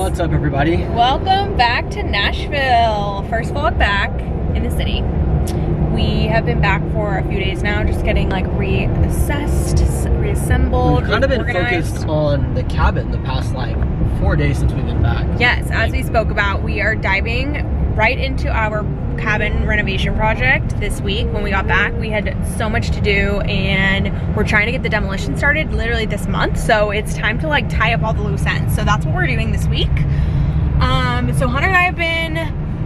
What's up, everybody? Welcome back to Nashville. First vlog back in the city. We have been back for a few days now, just getting like reassessed, reassembled. We've kind of been organized. focused on the cabin the past like 4 days since we've been back. Yes, as we spoke about, we are diving right into our cabin renovation project this week. When we got back, we had so much to do and we're trying to get the demolition started literally this month. So it's time to like tie up all the loose ends. So that's what we're doing this week. So Hunter and I have been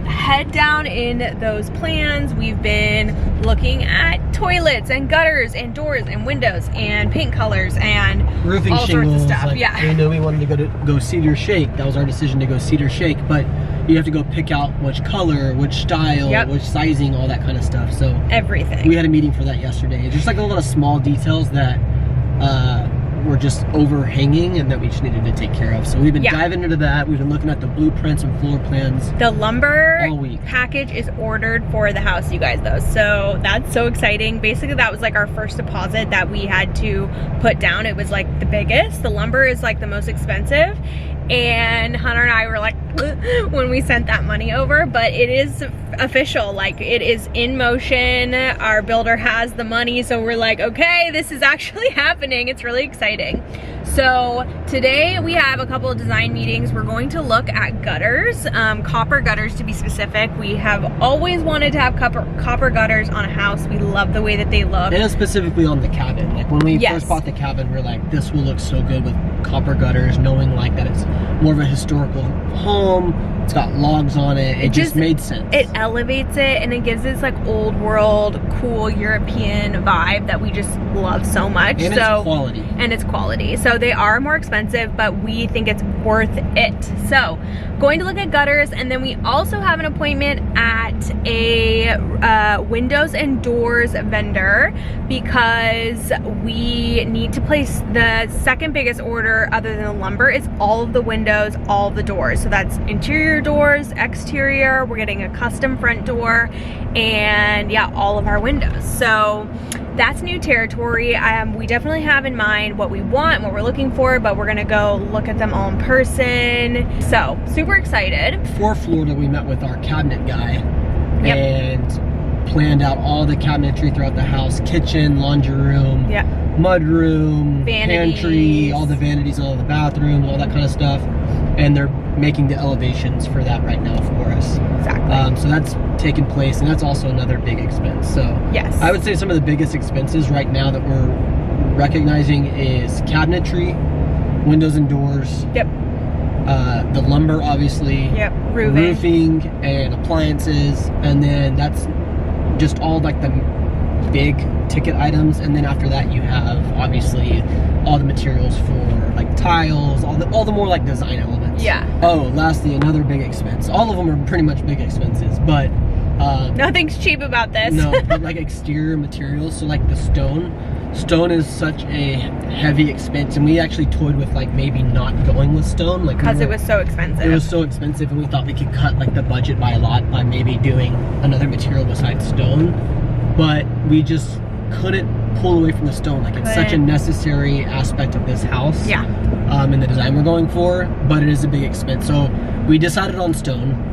head down in those plans. We've been looking at toilets and gutters and doors and windows and paint colors and roofing all shingles, sorts of stuff. like, Yeah. we knew we wanted to go cedar shake. That was our decision to go cedar shake, but you have to go pick out which color, which style, Yep. which sizing, all that kind of stuff. So Everything. we had a meeting for that yesterday. It's just like a lot of small details that were just overhanging and that we just needed to take care of. So we've been diving into that. We've been looking at the blueprints and floor plans. The lumber all week. package is ordered for the house, you guys, though. So that's so exciting. Basically, that was like our first deposit that we had to put down. It was like the biggest. The lumber is like the most expensive. And Hunter and I were like, when we sent that money over, but it is official. Like, it is in motion. Our builder has the money. So we're like, okay, this is actually happening. It's really exciting. So today we have a couple of design meetings. We're going to look at gutters, copper gutters to be specific. We have always wanted to have copper gutters on a house. We love the way that they look. And specifically on the cabin. Like when we first bought the cabin, we are like, this will look so good with copper gutters, knowing like that it's more of a historical home. It's got logs on it. It just made sense. It elevates it and it gives this like old world, cool European vibe that we just love so much. And it's quality. And it's quality. So they are more expensive, but we think it's worth it. So going to look at gutters, and then we also have an appointment at a windows and doors vendor because we need to place the second biggest order other than the lumber is all of the windows, all of the doors. So that's interior doors, exterior, we're getting a custom front door, and yeah, all of our windows. So that's new territory. We definitely have in mind what we want, what we're looking for, but we're gonna go look at them all in person. So super excited. Before Florida, we met with our cabinet guy and planned out all the cabinetry throughout the house, kitchen, laundry room, mud room, pantry, all the vanities, all the bathrooms, all that kind of stuff. And they're making the elevations for that right now for us. Exactly. So that's taking place, and that's also another big expense. So yes, I would say some of the biggest expenses right now that we're recognizing is cabinetry, windows and doors. The lumber, obviously. Roofing and appliances, and then that's just all like the big ticket items. And then after that, you have obviously all the materials for like tiles, all the more like design elements. Oh, lastly, another big expense. All of them are pretty much big expenses, but nothing's cheap about this. No, but like exterior materials, so like the stone is such a heavy expense, and we actually toyed with like maybe not going with stone, like because it was so expensive. It was so expensive, and we thought we could cut like the budget by a lot by maybe doing another material besides stone, but we just couldn't pull away from the stone. Like it's such a necessary aspect of this house, and the design we're going for, but it is a big expense. So we decided on stone,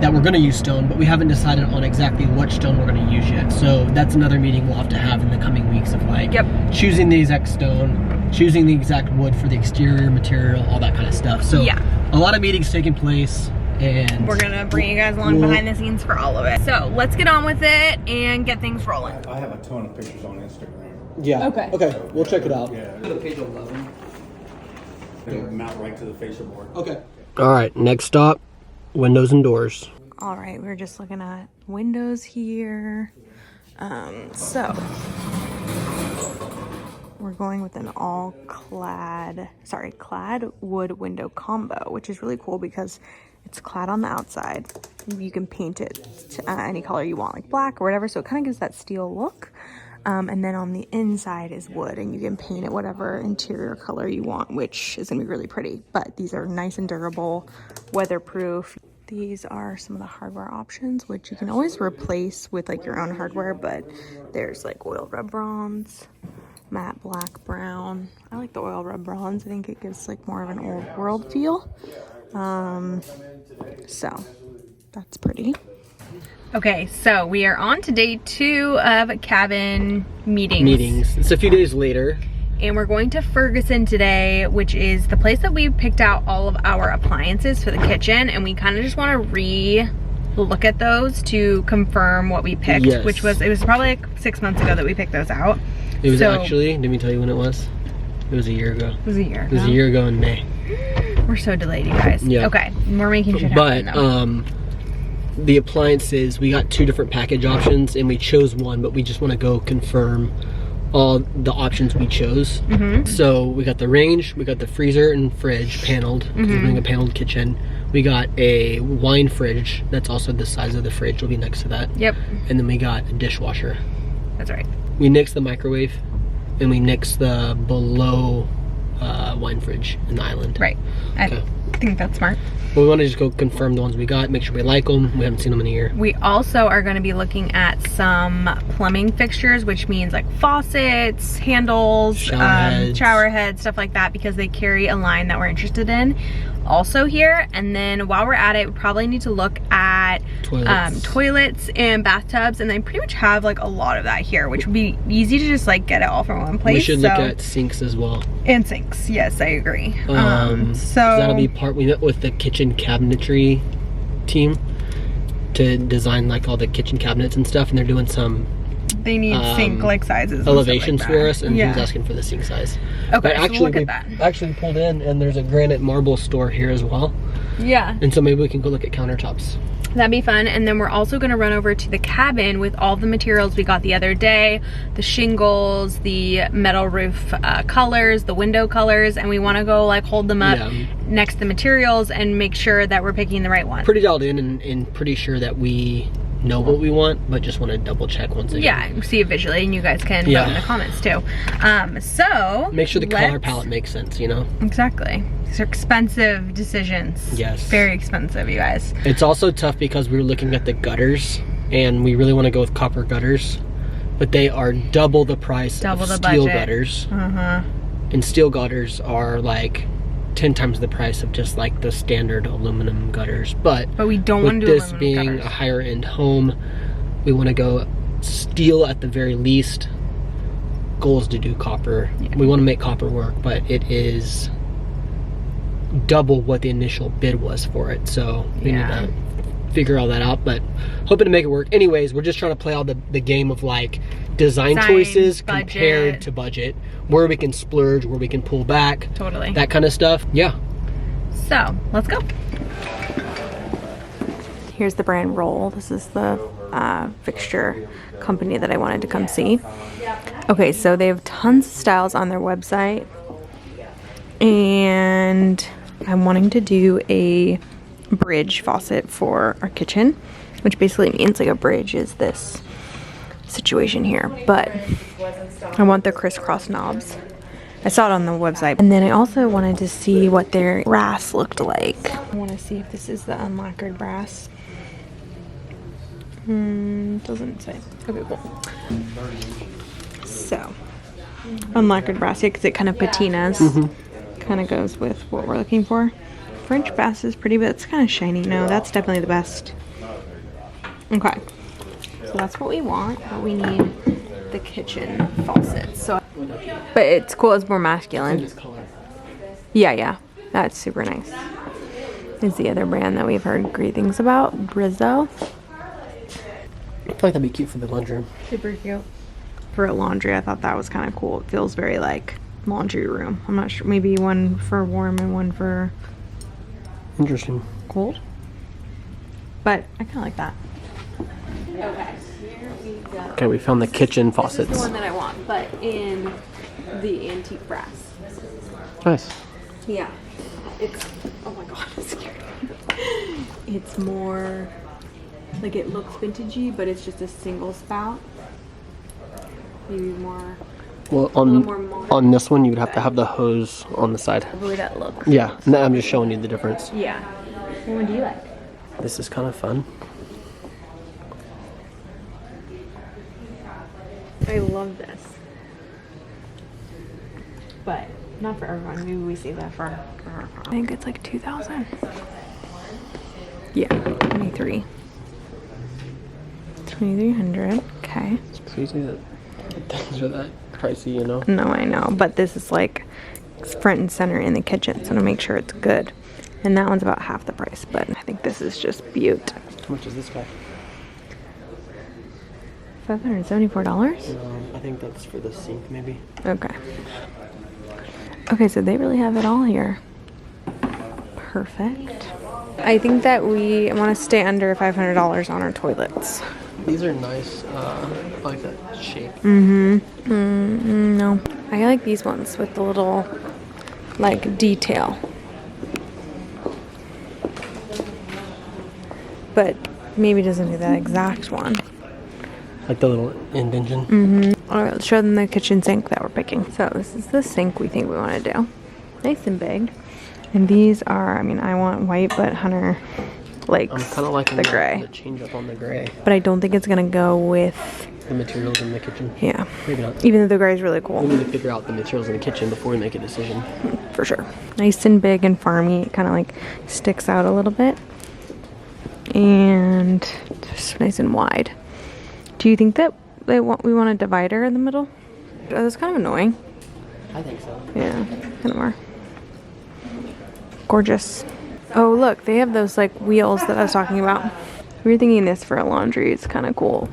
that we're going to use stone, but we haven't decided on exactly what stone we're going to use yet. So that's another meeting we'll have to have in the coming weeks of like choosing the exact stone, choosing the exact wood for the exterior material, all that kind of stuff. So a lot of meetings taking place, and we're gonna bring you guys along behind the scenes for all of it. So let's get on with it and get things rolling. I have a ton of pictures on Instagram. Okay, we'll check it out. To page 11. It'll mount right to the fascia board. Okay. All right, next stop, windows and doors. All right, we're just looking at windows here. So we're going with an clad wood window combo, which is really cool because it's clad on the outside. You can paint it to any color you want, like black or whatever. So it kind of gives that steel look. And then on the inside is wood, and you can paint it whatever interior color you want, which is gonna be really pretty. But these are nice and durable, weatherproof. These are some of the hardware options, which you can always replace with like your own hardware, but there's like oil rub bronze, matte black, brown. I like the oil rub bronze. I think it gives like more of an old world feel. So that's pretty. Okay, so we are on to day 2 of cabin meetings. It's a few days later. And we're going to Ferguson today, which is the place that we picked out all of our appliances for the kitchen, and we kind of just want to re-look at those to confirm what we picked, yes. Which was, it was probably like 6 months ago that we picked those out. It was actually, did we tell you when it was? It was a year ago. It was a year ago. It was a year ago in May. We're so delayed, you guys. Yeah. Okay, we're making shit happen though. The appliances, we got 2 different package options and we chose one, but we just want to go confirm all the options we chose. So we got the range, we got the freezer and fridge paneled, we're doing a paneled kitchen. We got a wine fridge that's also the size of the fridge, will be next to that. Yep. And then we got a dishwasher. That's right. We nixed the microwave and we nixed the below wine fridge in the island. Right. Okay. I think that's smart. We want to just go confirm the ones we got, make sure we like them. We haven't seen them in a year. We also are going to be looking at some plumbing fixtures, which means like faucets, handles, shower heads, stuff like that, because they carry a line that we're interested in also here. And then while we're at it, we probably need to look at toilets and bathtubs, and they pretty much have like a lot of that here, which would be easy to just like get it all from one place. We should look at sinks as well. And sinks, yes, I agree. So that'll be part. We met with the kitchen cabinetry team to design like all the kitchen cabinets and stuff, and they're doing some. They need sink like sizes, elevations like for us, and he was asking for the sink size. Okay, but actually, so we'll look at that. Actually pulled in, and there's a granite marble store here as well. Yeah. And so maybe we can go look at countertops. That'd be fun. And then we're also gonna run over to the cabin with all the materials we got the other day, the shingles, the metal roof colors, the window colors, and we wanna go like hold them up next to the materials and make sure that we're picking the right one. Pretty dialed in and pretty sure that we know what we want, but just want to double check once again. Yeah, see it visually, and you guys can vote in the comments too. So make sure the color palette makes sense, you know? Exactly. These are expensive decisions. Yes. Very expensive, you guys. It's also tough because we were looking at the gutters, and we really want to go with copper gutters, but they are double the price of steel gutters. And steel gutters are like 10 times the price of just like the standard aluminum gutters. But we don't want to do this being a higher end home, we want to go steel at the very least. Goal is to do copper. We want to make copper work, but it is double what the initial bid was for it, so we need to figure all that out, but hoping to make it work. Anyways, we're just trying to play all the game of like design choices compared to budget, where we can splurge, where we can pull back, that kind of stuff. So let's go. Here's the brand Roll. This is the fixture company that I wanted to come see. Okay, so they have tons of styles on their website, and I'm wanting to do a bridge faucet for our kitchen, which basically means like a bridge is this situation here, but I want the crisscross knobs. I saw it on the website. And then I also wanted to see what their brass looked like. I want to see if this is the unlacquered brass. Doesn't say. Okay, cool. So, unlacquered brass, because it kind of patinas. Kind of goes with what we're looking for. French brass is pretty, but it's kind of shiny. No, that's definitely the best. Okay. So that's what we want, but we need the kitchen faucet. So, but it's cool, it's more masculine. Yeah, that's super nice. Is the other brand that we've heard great things about, Brizzo. I feel like that'd be cute for the laundry room. Super cute. For a laundry, I thought that was kind of cool. It feels very like laundry room. I'm not sure, maybe one for warm and one for interesting cold. But I kind of like that. Okay, here we go. Okay, we found the kitchen faucets. This is the one that I want, but in the antique brass. Nice. Yeah. It's, oh my god, it's scary. It's more, like it looks vintagey, but it's just a single spout. Maybe more. Well, on this one, you would have to have the hose on the side. The way that looks. Yeah, and I'm just showing you the difference. Yeah. What one do you like? This is kind of fun. I love this. But Not for everyone. Maybe we save that for. I think it's like 2,000. Yeah, 23. 2,300. Okay. It's crazy that things are that pricey, you know? No, I know, but this is like front and center in the kitchen, so to make sure it's good. And that one's about half the price, but I think this is just beaut. How much is this guy? $574? I think that's for the sink, maybe. Okay. Okay, so they really have it all here. Perfect. I think that we want to stay under $500 on our toilets. These are nice. I like that shape. No. I like these ones with the little, like, detail. But maybe it doesn't do that exact one. Like the little indentation. All right, let's show them the kitchen sink that we're picking. So this is the sink we think we want to do. Nice and big. And these are, I mean, I want white, but Hunter likes I'm kind of liking the gray. The change up on the gray. But I don't think it's going to go with... The materials in the kitchen. Yeah. Maybe not. Even though the gray is really cool. We need to figure out the materials in the kitchen before we make a decision. For sure. Nice and big and farmy. It kind of like sticks out a little bit. And just nice and wide. Do you think that we want a divider in the middle? Oh, that's kind of annoying. I think so. Yeah, kind of are. Gorgeous. Oh, look, they have those like wheels that I was talking about. We were thinking this for a laundry. It's kind of cool.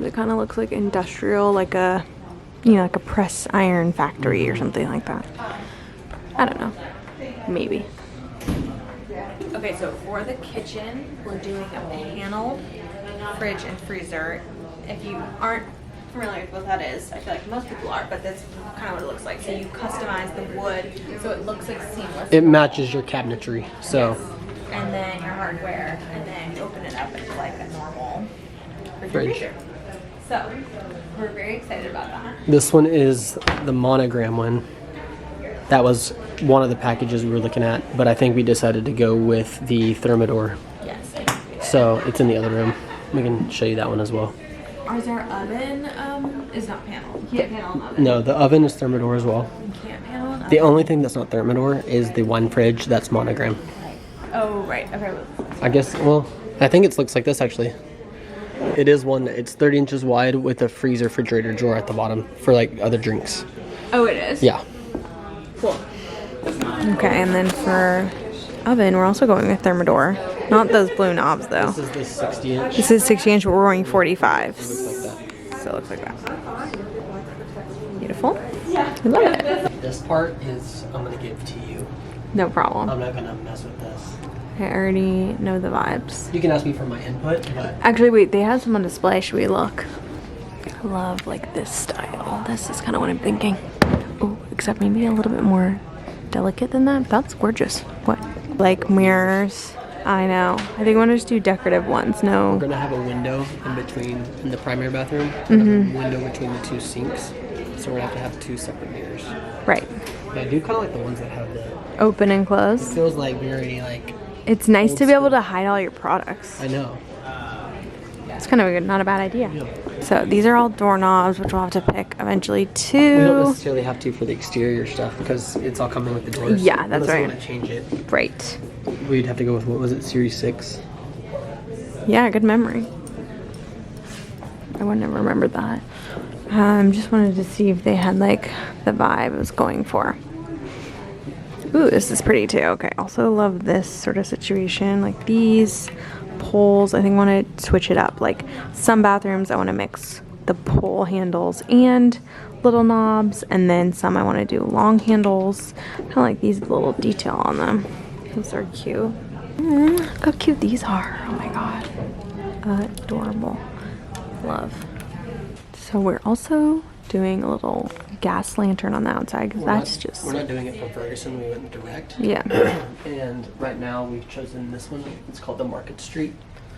It kind of looks like industrial, like a, you know, like a press iron factory or something like that. I don't know. Maybe. Okay, so for the kitchen, we're doing a panel fridge and freezer. If you aren't familiar with what that is, I feel like most people are, but that's kind of what it looks like. So you customize the wood so it looks like seamless. It matches your cabinetry, so. Yes. And then your hardware, and then you open it up and it's like a normal Fridge. So we're very excited about that. This one is the monogram one. That was one of the packages we were looking at, but I think we decided to go with the Thermador. Yes. So it's in the other room. We can show you that one as well. Ours, our oven is not panel. You can't panel an oven. No, the oven is Thermador as well. You can't panel an oven. The only thing that's not Thermador is the one fridge that's monogram. Oh, right. Okay. I guess, well, I think it looks like this actually. It is one, it's 30 inches wide with a freezer refrigerator drawer at the bottom for like other drinks. Oh, it is? Yeah. Cool. Okay, and then for oven, we're also going with Thermador. Not those blue knobs, though. This is the 60 inch. This is 60 inch, but we're going 45. It looks like that. So it looks like that. Beautiful. I love it. This part is, I'm going to give to you. No problem. I'm not going to mess with this. I already know the vibes. You can ask me for my input, but. Actually, wait, they have some on display. Should we look? I love like this style. This is kind of what I'm thinking. Oh, except maybe a little bit more delicate than that. That's gorgeous. What? Like mirrors. I know. I think I want to just do decorative ones. No. We're going to have a window in the primary bathroom. A window between the two sinks. So we're going to have two separate mirrors. Right. Yeah, I do kind of like the ones that have the. Open and It close. feels like very like. It's nice old to be able school. to hide all your products. I know. It's kind of a good, not a bad idea. Yeah. So these are all doorknobs, which we'll have to pick eventually We don't too. necessarily have to for the exterior stuff because it's all coming with the doors. Yeah, that's Unless right. you want to change it. Right. We'd have to go with, what was it, Series 6? Yeah, good memory. I wouldn't have remembered that. Just wanted to see if they had like the vibe I was going for. Ooh, this is pretty too. Okay, also love this sort of situation. Like these poles, I think I want to switch it up. Like some bathrooms I want to mix the pole handles and little knobs, and then some I want to do long handles. Kind of like these little detail on them. Those are cute. Look how cute these are. Oh my god. Adorable. Love. So we're also doing a little gas lantern on the outside because that's just... We're not doing it from Ferguson, we went direct. Yeah. And right now we've chosen this one. It's called the Market Street.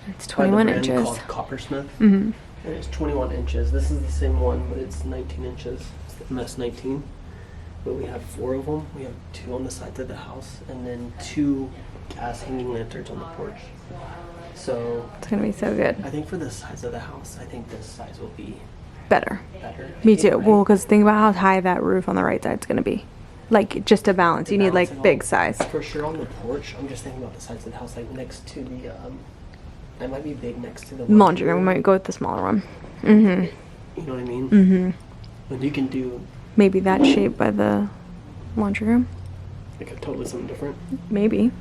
It's by the 21 brand inches. called Coppersmith. Mm-hmm. And it's 21 inches. This is the same one, but it's 19 inches. It's the MS-19. But we have 4 of them. We have 2 on the sides of the house, and then 2 gas hanging lanterns on the porch. So It's gonna be so good. I think for the size of the house, I think this size will be Better. better. Me too. Right? Well, because think about how high that roof on the right side is gonna be. like just to balance. You need balance like it big all. size. For sure on the porch, I'm just thinking about the sides of the house, like next to the, that might be big next to the Laundry room. We might go with the smaller one. Mm-hmm. You know what I mean? Mm-hmm. And you can do Maybe that shape by the laundry room. like totally something different. Maybe.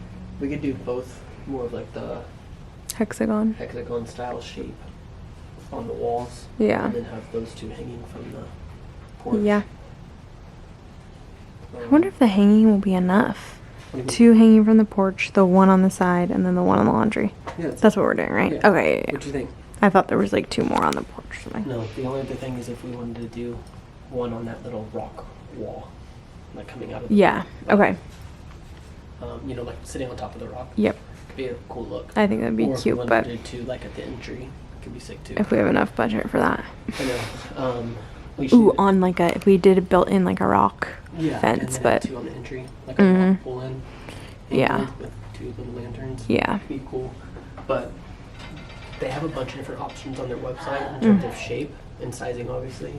We could do both, more of like the Hexagon. hexagon style shape on the walls. Yeah. And then have those two hanging from the porch. Yeah. I wonder if the hanging will be enough. What do you mean? 2 hanging from the porch, the one on the side, and then the one on the laundry. Yeah, That's what we're doing, right? Yeah. Okay, yeah, What do you think? I thought there was like 2 more on the porch. or something. No, the only other thing is if we wanted to do one on that little rock wall, like coming out of the Yeah, okay. you know, like sitting on top of the rock. Yep. Could be a cool look. I think that'd be Or if we cute, wanted but to do two, like at the entry, could be sick too. if we have enough budget for that. I know. We should. Ooh, on like a, if we did a built-in like a rock Yeah, fence, and then but two on the entry, like a rock pull-in. Yeah. angled with 2 little lanterns. yeah. Be cool, but they have a bunch of different options on their website in terms of shape and sizing, obviously.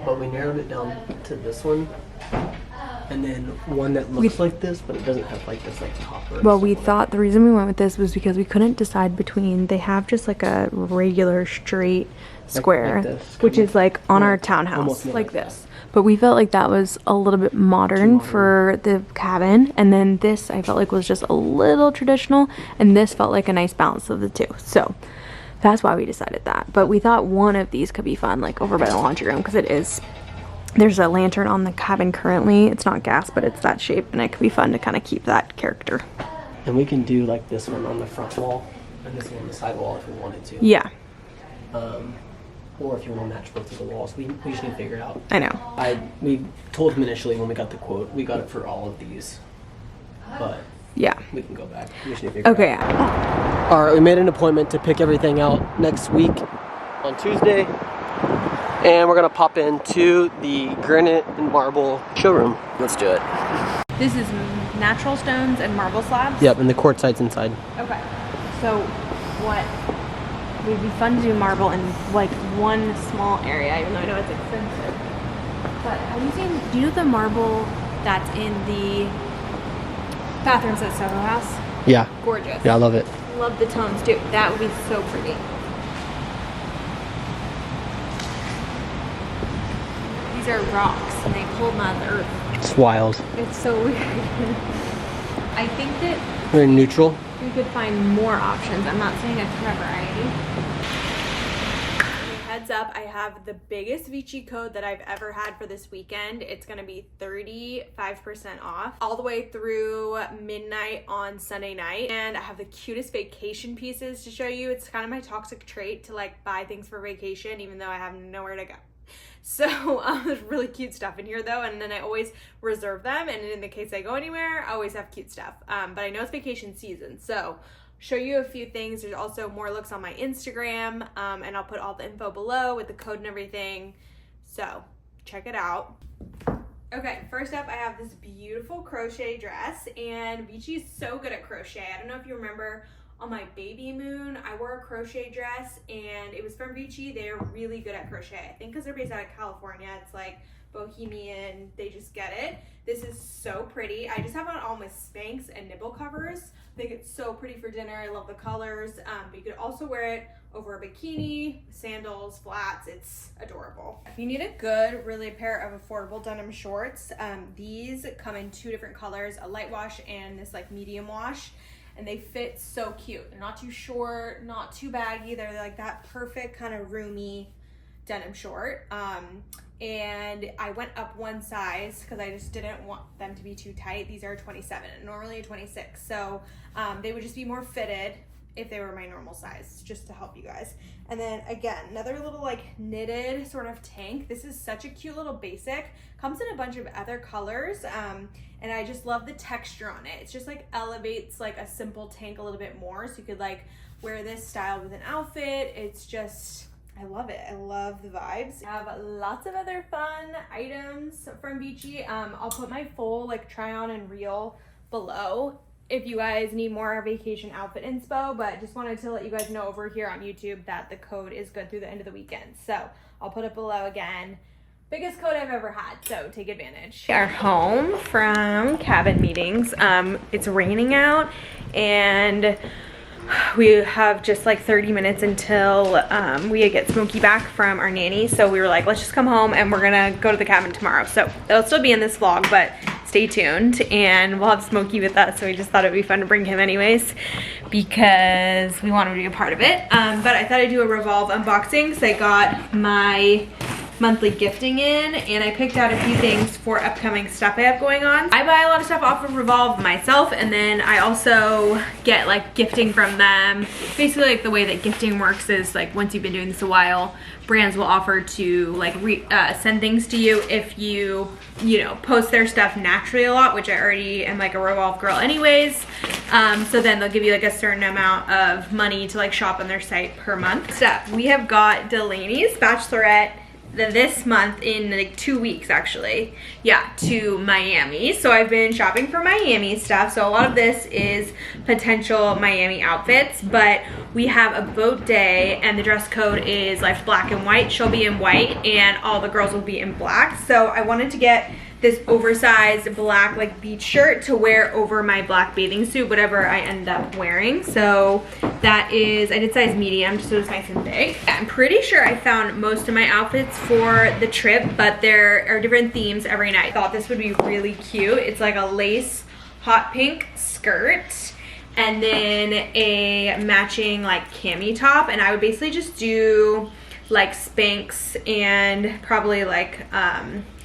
But we narrowed it down to this one, and then one that looks like this, but it doesn't have like this like topper. Well, we thought the reason we went with this was because we couldn't decide between, they have just like a regular straight square, this, which kind is like on yeah, our almost townhouse, more like like this. But we felt like that was a little bit modern for the cabin, and then this I felt like was just a little traditional, and this felt like a nice balance of the two. So that's why we decided that. But we thought one of these could be fun, like over by the laundry room, because it is, there's a lantern on the cabin currently. It's not gas, but it's that shape, and it could be fun to kind of keep that character. And we can do like this one on the front wall and this one on the side wall if we wanted to. Yeah, Or if you want to match both of the walls, we just need to figure it out. I know. We told him initially when we got the quote, we got it for all of these, but Yeah. we can go back. We just need to figure Okay. it out. All right, we made an appointment to pick everything out next week on Tuesday, and we're gonna pop into the granite and marble showroom. Let's do it. This is natural stones and marble slabs? Yep, and the quartzites inside. Okay. So what would be fun to do marble in like one small area, even though I know it's expensive. But have you seen, do you know the marble that's in the bathrooms at Soho House? Yeah. Gorgeous. Yeah, I love it. Love the tones too. That would be so pretty. These are rocks and they hold Mother Earth. It's wild. It's so weird. I think that Very neutral. we could find more options. I'm not saying a ton of variety. Heads up, I have the biggest Vici code that I've ever had for this weekend. It's gonna be 35% off all the way through midnight on Sunday night. And I have the cutest vacation pieces to show you. It's kind of my toxic trait to like buy things for vacation even though I have nowhere to go. So there's really cute stuff in here though, and then I always reserve them, and in the case I go anywhere, I always have cute stuff. But I know it's vacation season, so show you a few things. There's also more looks on my Instagram, and I'll put all the info below with the code and everything. So check it out. Okay, first up I have this beautiful crochet dress, and Vici is so good at crochet. I don't know if you remember on my baby moon, I wore a crochet dress and it was from Vici. They're really good at crochet. I think because they're based out of California, it's like bohemian, they just get it. This is so pretty. I just have it on with Spanx and nibble covers. I think it's so pretty for dinner. I love the colors, but you could also wear it over a bikini, sandals, flats. It's adorable. If you need a good, really pair of affordable denim shorts, these come in 2 different colors, a light wash and this like medium wash. And they fit so cute. They're not too short, not too baggy. They're like that perfect kind of roomy denim short. And I went up 1 size because I just didn't want them to be too tight. These are 27 and normally a 26. So they would just be more fitted if they were my normal size, just to help you guys. And then again, another little like knitted sort of tank. This is such a cute little basic. Comes in a bunch of other colors. And I just love the texture on it. It's just like elevates like a simple tank a little bit more. So you could like wear this style with an outfit. It's just, I love it. I love the vibes. I have lots of other fun items from Vici. I'll put my full like try on and reel below if you guys need more vacation outfit inspo, but just wanted to let you guys know over here on YouTube that the code is good through the end of the weekend. So I'll put it below again. Biggest coat I've ever had, so take advantage. We are home from cabin meetings. It's raining out and we have just like 30 minutes until we get Smokey back from our nanny. So we were like, let's just come home and we're gonna go to the cabin tomorrow. So it'll still be in this vlog, but stay tuned and we'll have Smokey with us. So we just thought it'd be fun to bring him anyways because we want him to be a part of it. But I thought I'd do a Revolve unboxing. So I got my monthly gifting in and I picked out a few things for upcoming stuff I have going on. I buy a lot of stuff off of Revolve myself, and then I also get like gifting from them. Basically, like the way that gifting works is like once you've been doing this a while, brands will offer to like send things to you if you know, post their stuff naturally a lot, which I already am like a Revolve girl anyways. So then they'll give you like a certain amount of money to like shop on their site per month. So we have got Delaney's Bachelorette this month in like 2 weeks actually, yeah, to Miami. So I've been shopping for Miami stuff. So a lot of this is potential Miami outfits, but we have a boat day and the dress code is like black and white. She'll be in white and all the girls will be in black. So I wanted to get this oversized black like beach shirt to wear over my black bathing suit, whatever I end up wearing. So that is, I did size medium just so it's nice and big. I'm pretty sure I found most of my outfits for the trip, but there are different themes every night. I thought this would be really cute. It's like a lace hot pink skirt and then a matching like cami top, and I would basically just do like Spanx and probably like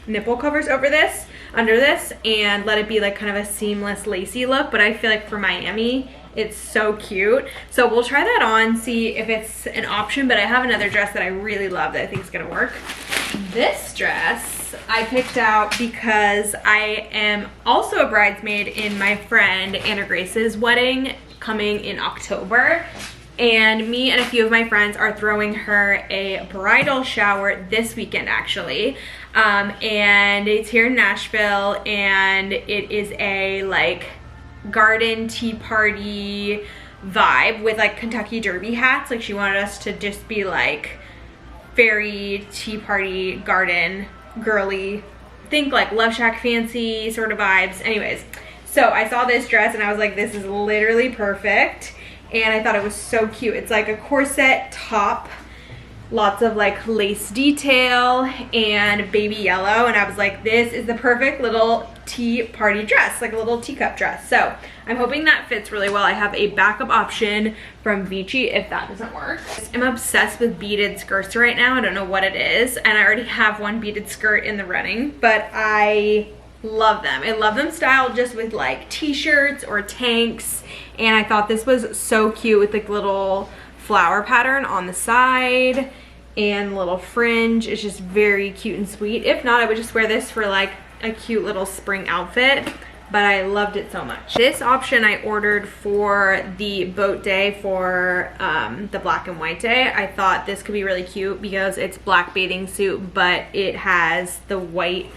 nipple covers over this, under this, and let it be like kind of a seamless lacy look. But I feel like for Miami it's so cute, so we'll try that on, see if it's an option. But I have another dress that I really love that I think is gonna work. This dress I picked out because I am also a bridesmaid in my friend Anna Grace's wedding coming in October. And me and a few of my friends are throwing her a bridal shower this weekend actually. And it's here in Nashville, and it is a like garden tea party vibe with like Kentucky Derby hats. Like she wanted us to just be like fairy tea party garden girly, think like Love Shack fancy sort of vibes. Anyways, so I saw this dress and I was like, this is literally perfect. And I thought it was so cute. It's like a corset top, lots of like lace detail and baby yellow. And I was like, this is the perfect little tea party dress, like a little teacup dress. So I'm hoping that fits really well. I have a backup option from Vici if that doesn't work. I'm obsessed with beaded skirts right now. I don't know what it is. And I already have one beaded skirt in the running, but I love them. I love them styled just with like t-shirts or tanks. And I thought this was so cute with like little flower pattern on the side and little fringe. It's just very cute and sweet. If not, I would just wear this for like a cute little spring outfit, but I loved it so much. This option I ordered for the boat day for the black and white day. I thought this could be really cute because it's black bathing suit, but it has the white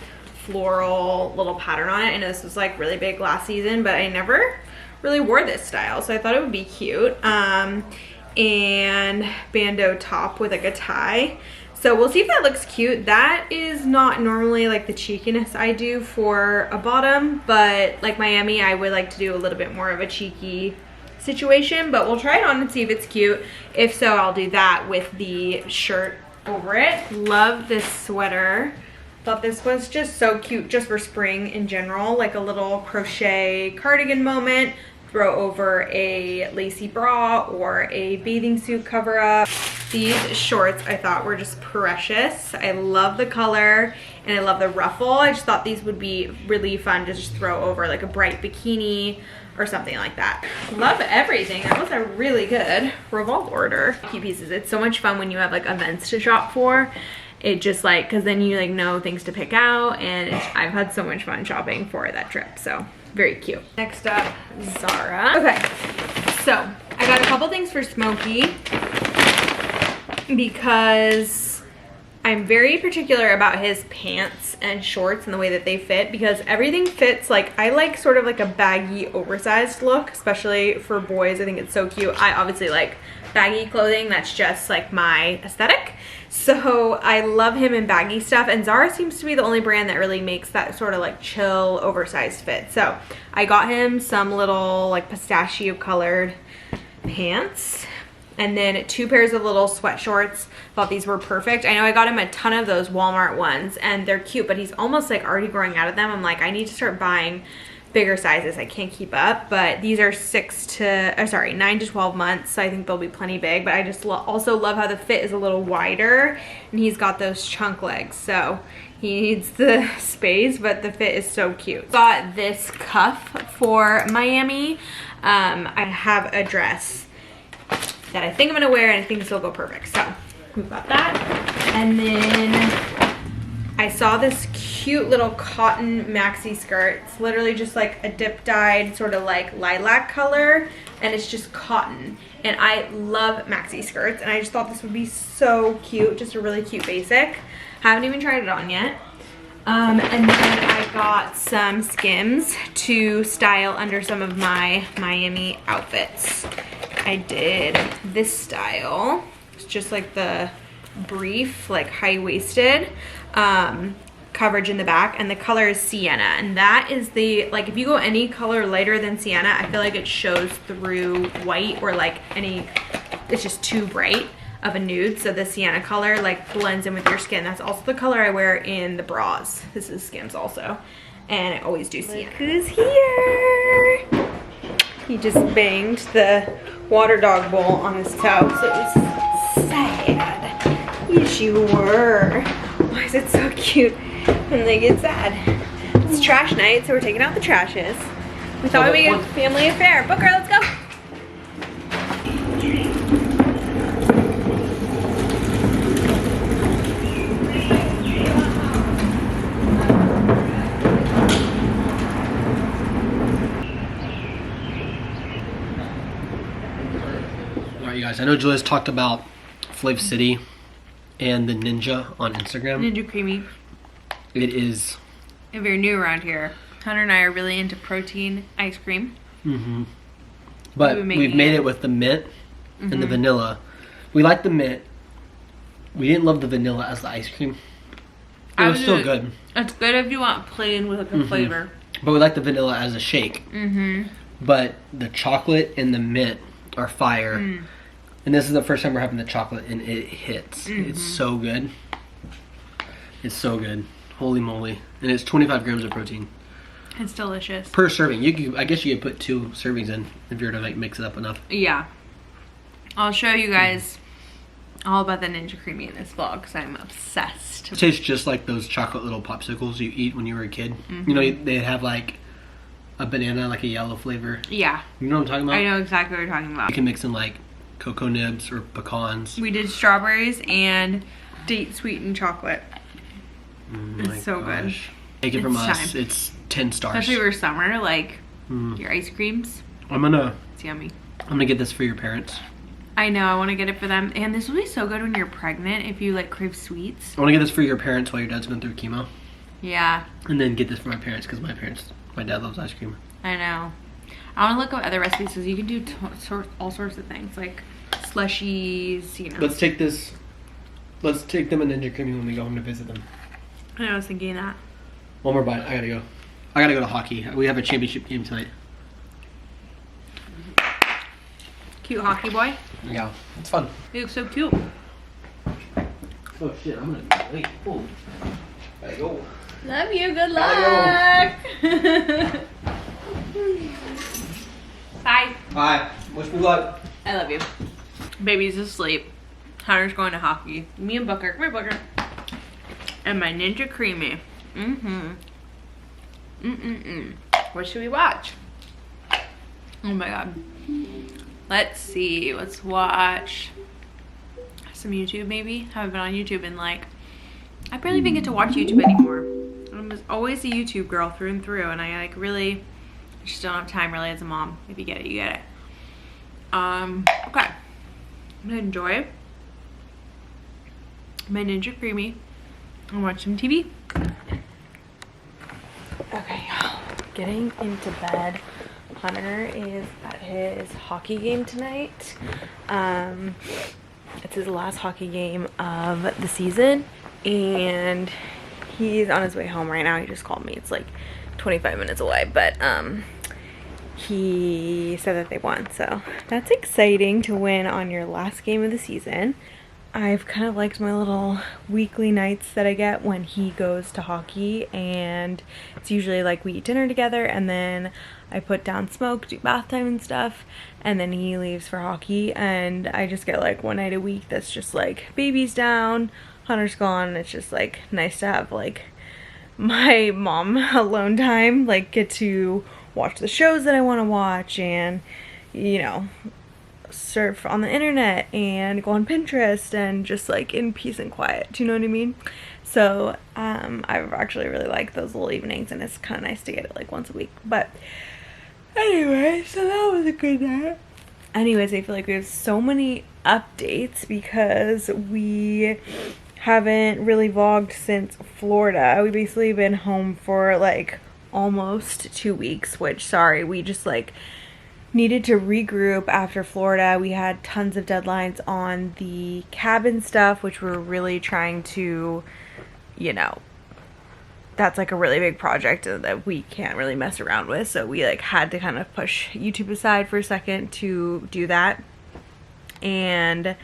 floral little pattern on it. I know this was like really big last season, but I never really wore this style, so I thought it would be cute. And bandeau top with like a tie. So we'll see if that looks cute. That is not normally like the cheekiness I do for a bottom, but like Miami, I would like to do a little bit more of a cheeky situation, but we'll try it on and see if it's cute. If so, I'll do that with the shirt over it. Love this sweater. Thought this was just so cute just for spring in general, like a little crochet cardigan moment. Throw over a lacy bra or a bathing suit cover up. These shorts I thought were just precious. I love the color and I love the ruffle. I just thought these would be really fun to just throw over like a bright bikini or something like that. Love everything. That was a really good Revolve order. Cute pieces. It's so much fun when you have like events to shop for. It just like, cause then you like know things to pick out, and I've had so much fun shopping for that trip. So very cute. Next up, Zara. Okay, so I got a couple things for Smokey because I'm very particular about his pants and shorts and the way that they fit, because everything fits. Like, I like sort of like a baggy, oversized look, especially for boys. I think it's so cute. I obviously like baggy clothing. That's just like my aesthetic. So I love him in baggy stuff, and Zara seems to be the only brand that really makes that sort of like chill, oversized fit. So I got him some little like pistachio colored pants, and then 2 pairs of little sweat shorts. Thought these were perfect. I know I got him a ton of those Walmart ones, and they're cute, but he's almost like already growing out of them. I'm like, I need to start buying bigger sizes. I can't keep up. But these are 9 to 12 months, so I think they'll be plenty big. But I just also love how the fit is a little wider, and he's got those chunk legs, so he needs the space, but the fit is so cute. Got this cuff for Miami. I have a dress that I think I'm gonna wear, and I think this will go perfect. So we've got that. And then I saw this cute little cotton maxi skirt. It's literally just like a dip dyed sort of like lilac color, and it's just cotton. And I love maxi skirts, and I just thought this would be so cute. Just a really cute basic. Haven't even tried it on yet. And then I got some Skims to style under some of my Miami outfits. I did this style. It's just like the brief, like high-waisted coverage in the back, and the color is sienna, and that is the, like, if you go any color lighter than sienna, I feel like it shows through white, or like it's just too bright of a nude. So the sienna color like blends in with your skin. That's also the color I wear in the bras. This is Skims also, and I always do sienna. Look who's here. He just banged the water dog bowl on his toe, so it was sad. Yes, you were. Why is it so cute when they get sad? It's trash night, so we're taking out the trashes. We thought we'd make a family affair. Booker, let's go. Alright, you guys, I know Julia's talked about Flav City and the Ninja on Instagram. Ninja Creamy. It is. If you're new around here, Hunter and I are really into protein ice cream. Mm-hmm. But we've made it with the mint and the vanilla. We like the mint. We didn't love the vanilla as the ice cream. It was still good. It's good if you want plain with like a flavor. But we like the vanilla as a shake. But the chocolate and the mint are fire. And this is the first time we're having the chocolate, and it hits. It's so good. It's so good. Holy moly. And it's 25 grams of protein. It's delicious. Per serving. I guess you could put 2 servings in if you're to like mix it up enough. Yeah. I'll show you guys all about the Ninja Creamy in this vlog, because I'm obsessed. It tastes just like those chocolate little popsicles you eat when you were a kid. You know, they have like a banana, like a yellow flavor. Yeah. You know what I'm talking about? I know exactly what you're talking about. You can mix in like cocoa nibs or pecans. We did strawberries and date sweetened chocolate. It's so good. Take it from us. It's 10 stars. Especially for summer, like your ice creams. It's yummy. I'm gonna get this for your parents. I know, I want to get it for them. And this will be so good when you're pregnant if you like crave sweets. I want to get this for your parents while your dad's been through chemo. Yeah. And then get this for my parents, because my dad loves ice cream. I know. I want to look up other recipes, because you can do all sorts of things, like slushies, you know. Let's take them a Ninja Creamy when we go home to visit them. I know, I was thinking that. One more bite. I gotta go. I gotta go to hockey. We have a championship game tonight. Cute hockey boy. Yeah, it's fun. He looks so cute. Oh shit, I'm gonna wait. Oh. Gotta go. Love you. Good luck. Bye. Bye. Wish me luck. I love you. Baby's asleep. Hunter's going to hockey. Me and Booker. Come here, Booker. And my Ninja Creamy. What should we watch? Oh my god. Let's see. Let's watch some YouTube maybe. Haven't been on YouTube in like, I barely even get to watch YouTube anymore. I was always a YouTube girl through and through, and I like really just don't have time really as a mom. If you get it, you get it. Okay. I'm gonna enjoy my Ninja Creamy and watch some TV. Okay, getting into bed. Hunter is at his hockey game tonight. It's his last hockey game of the season, and he's on his way home right now. He just called me. It's like 25 minutes away, but he said that they won, so that's exciting to win on your last game of the season. I've kind of liked my little weekly nights that I get when he goes to hockey, and it's usually like we eat dinner together and then I put down smoke, do bath time and stuff, and then he leaves for hockey, and I just get like one night a week that's just like baby's down, Hunter's gone, and it's just like nice to have like my mom alone time, like get to watch the shows that I want to watch and, you know, surf on the internet and go on Pinterest and just like in peace and quiet. Do you know what I mean? So I've actually really liked those little evenings, and it's kind of nice to get it like once a week. But anyway, so that was a good night. Anyways, I feel like we have so many updates because we haven't really vlogged since Florida. We've basically been home for like almost 2 weeks, which, sorry, we just like needed to regroup after Florida. We had tons of deadlines on the cabin stuff, which we're really trying to, you know, that's like a really big project that we can't really mess around with. So we like had to kind of push YouTube aside for a second to do that. And,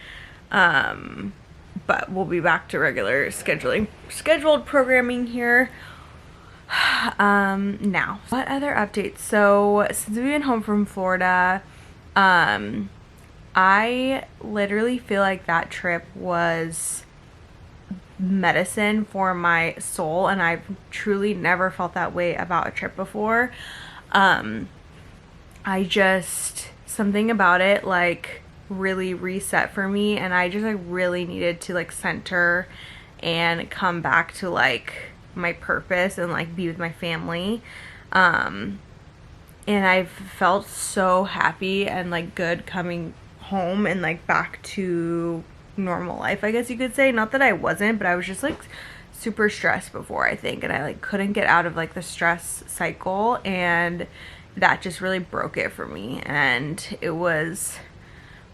but we'll be back to regular scheduled programming here. Now, what other updates? So since we've been home from Florida, I literally feel like that trip was medicine for my soul, and I've truly never felt that way about a trip before. I just, something about it like really reset for me, and I just like really needed to like center and come back to like my purpose and like be with my family. And I've felt so happy and like good coming home and like back to normal life, I guess you could say. Not that I wasn't, but I was just like super stressed before, I think, and I like couldn't get out of like the stress cycle, and that just really broke it for me, and it was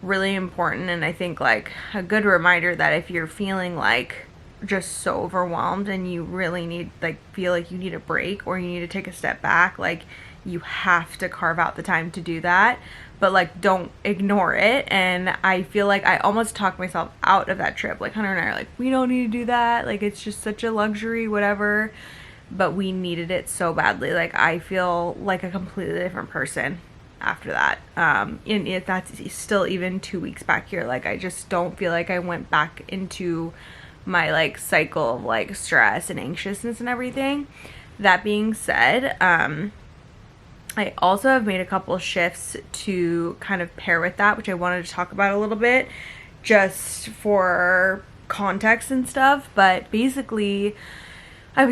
really important. And I think like a good reminder that if you're feeling like just so overwhelmed and you really need, like, feel like you need a break or you need to take a step back, like you have to carve out the time to do that, but like don't ignore it. And I feel like I almost talked myself out of that trip. Like Hunter and I are like, we don't need to do that, like it's just such a luxury, whatever, but we needed it so badly. Like I feel like a completely different person after that. And if that's still even 2 weeks back here, like I just don't feel like I went back into my like cycle of like stress and anxiousness and everything. That being said, I also have made a couple shifts to kind of pair with that, which I wanted to talk about a little bit just for context and stuff. But basically I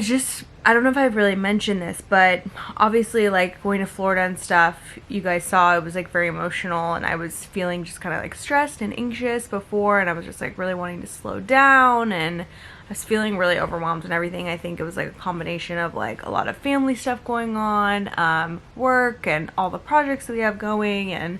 don't know if I've really mentioned this, but obviously like going to Florida and stuff, you guys saw it was like very emotional, and I was feeling just kind of like stressed and anxious before, and I was just like really wanting to slow down, and I was feeling really overwhelmed and everything. I think it was like a combination of like a lot of family stuff going on, work and all the projects that we have going, and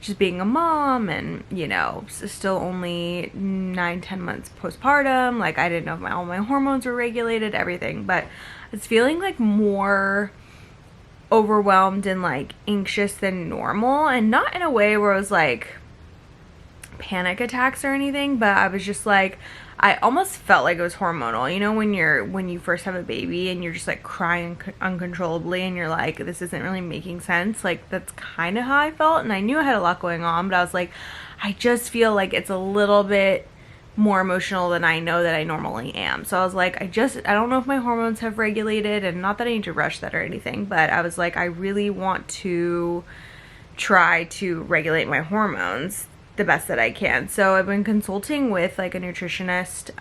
just being a mom, and you know, still only 9-10 months postpartum. Like I didn't know if all my hormones were regulated, everything, but I was feeling like more overwhelmed and like anxious than normal, and not in a way where it was like panic attacks or anything, but I was just like, I almost felt like it was hormonal. You know, when you first have a baby and you're just like crying uncontrollably and you're like, this isn't really making sense. Like that's kind of how I felt, and I knew I had a lot going on, but I was like, I just feel like it's a little bit more emotional than I know that I normally am. So I was like, I don't know if my hormones have regulated, and not that I need to rush that or anything, but I was like, I really want to try to regulate my hormones the best that I can. So I've been consulting with like a nutritionist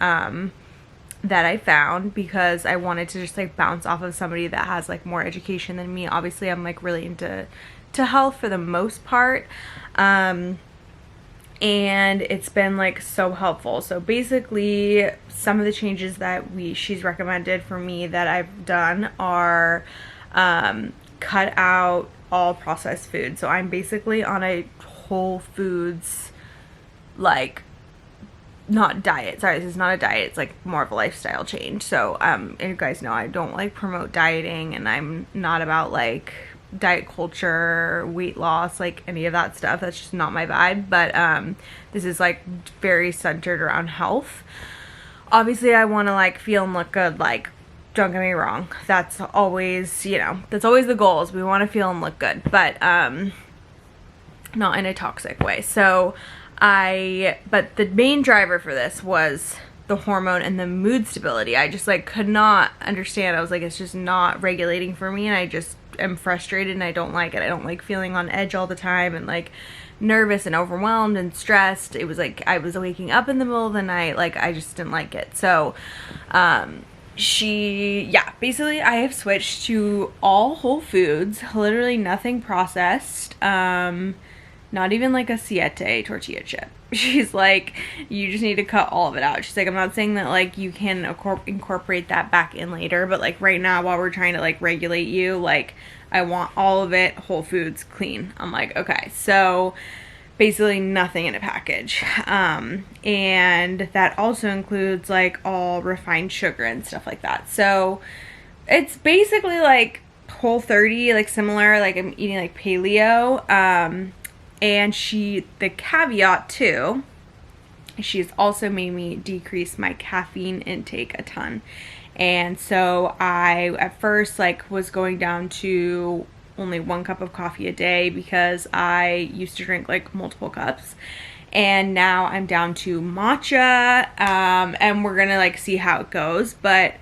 that I found, because I wanted to just like bounce off of somebody that has like more education than me. Obviously I'm like really into health for the most part, and it's been like so helpful. So basically some of the changes that she's recommended for me that I've done are cut out all processed food. So I'm basically on a whole foods, like, not diet, sorry, this is not a diet, it's like more of a lifestyle change. So and you guys know I don't like promote dieting, and I'm not about like diet culture, weight loss, like any of that stuff. That's just not my vibe. But this is like very centered around health. Obviously I want to like feel and look good, like, don't get me wrong, that's always, you know, that's always the goal, is we want to feel and look good, but not in a toxic way. So but the main driver for this was the hormone and the mood stability. I just like could not understand. I was like, it's just not regulating for me, and I just am frustrated and I don't like it. I don't like feeling on edge all the time and like nervous and overwhelmed and stressed. It was like I was waking up in the middle of the night, like I just didn't like it. So basically I have switched to all whole foods, literally nothing processed. Not even like a siete tortilla chip. She's like, you just need to cut all of it out. She's like, I'm not saying that like you can incorporate that back in later, but like right now while we're trying to like regulate you, like I want all of it whole foods, clean. I'm like, okay. So basically nothing in a package. And that also includes like all refined sugar and stuff like that. So it's basically like Whole30, like similar, like I'm eating like paleo. And the caveat too, she's also made me decrease my caffeine intake a ton. And so I at first like was going down to only 1 cup of coffee a day because I used to drink like multiple cups, and now I'm down to matcha, and we're gonna like see how it goes. But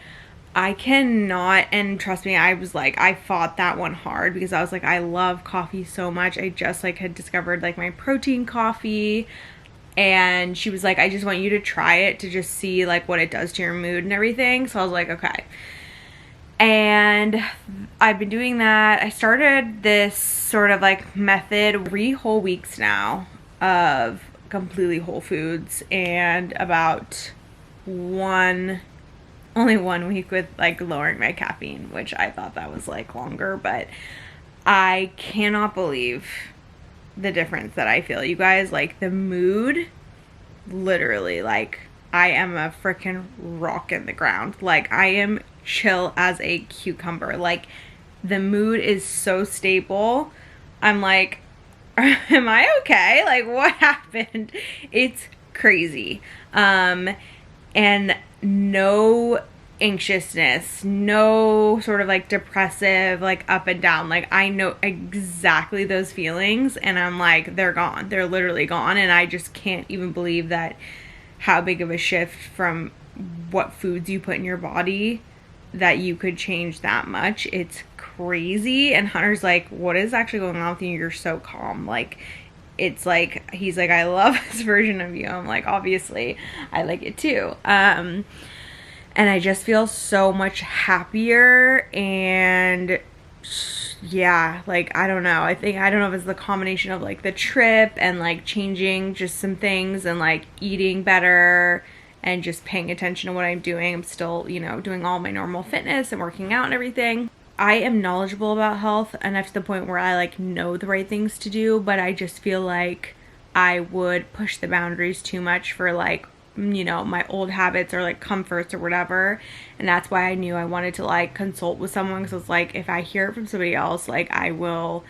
I cannot, and trust me, I was like, I fought that one hard because I was like, I love coffee so much. I just like had discovered like my protein coffee, and she was like, I just want you to try it to just see like what it does to your mood and everything. So I was like, okay. And I've been doing that. I started this sort of like method 3 whole weeks now of completely whole foods, and about only 1 week with like lowering my caffeine, which I thought that was like longer, but I cannot believe the difference that I feel, you guys. Like the mood, literally, like I am a freaking rock in the ground. Like I am chill as a cucumber. Like the mood is so stable. I'm like, am I okay? Like what happened? It's crazy. And no anxiousness, no sort of like depressive, like up and down. Like I know exactly those feelings, and I'm like, they're gone. They're literally gone. And I just can't even believe that how big of a shift from what foods you put in your body that you could change that much. It's crazy. And Hunter's like, what is actually going on with you? You're so calm. Like it's like, he's like, I love this version of you. I'm like, obviously I like it too. And I just feel so much happier. And yeah, like I don't know, I don't know if it's the combination of like the trip and like changing just some things and like eating better and just paying attention to what I'm doing. I'm still, you know, doing all my normal fitness and working out and everything. I am knowledgeable about health enough to the point where I like know the right things to do, but I just feel like I would push the boundaries too much for like, you know, my old habits or like comforts or whatever. And that's why I knew I wanted to like consult with someone, because it's like, if I hear it from somebody else, like it'll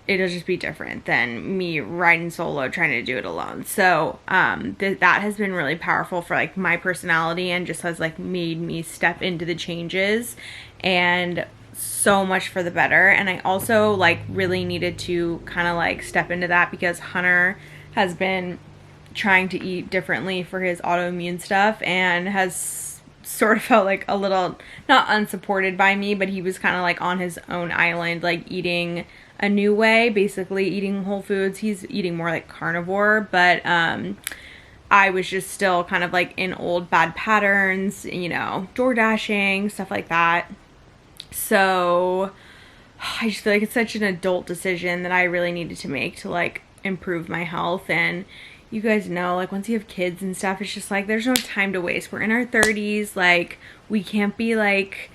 just be different than me riding solo trying to do it alone. So that has been really powerful for like my personality, and just has like made me step into the changes, and so much for the better. And I also like really needed to kind of like step into that because Hunter has been trying to eat differently for his autoimmune stuff, and has sort of felt like a little not unsupported by me, but he was kind of like on his own island, like eating a new way, basically eating whole foods. He's eating more like carnivore, but I was just still kind of like in old bad patterns, you know, door dashing, stuff like that. So I just feel like it's such an adult decision that I really needed to make to like improve my health. And you guys know, like once you have kids and stuff, it's just like there's no time to waste. We're in our 30s, like we can't be like,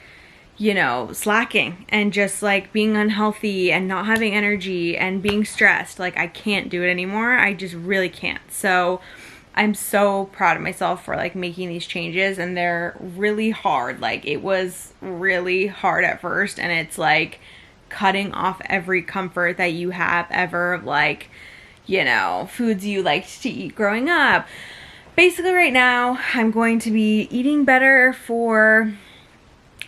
you know, slacking and just like being unhealthy and not having energy and being stressed. Like I can't do it anymore. I just really can't. So I'm so proud of myself for like making these changes, and they're really hard. Like it was really hard at first, and it's like cutting off every comfort that you have ever, like, you know, foods you liked to eat growing up. Basically right now I'm going to be eating better for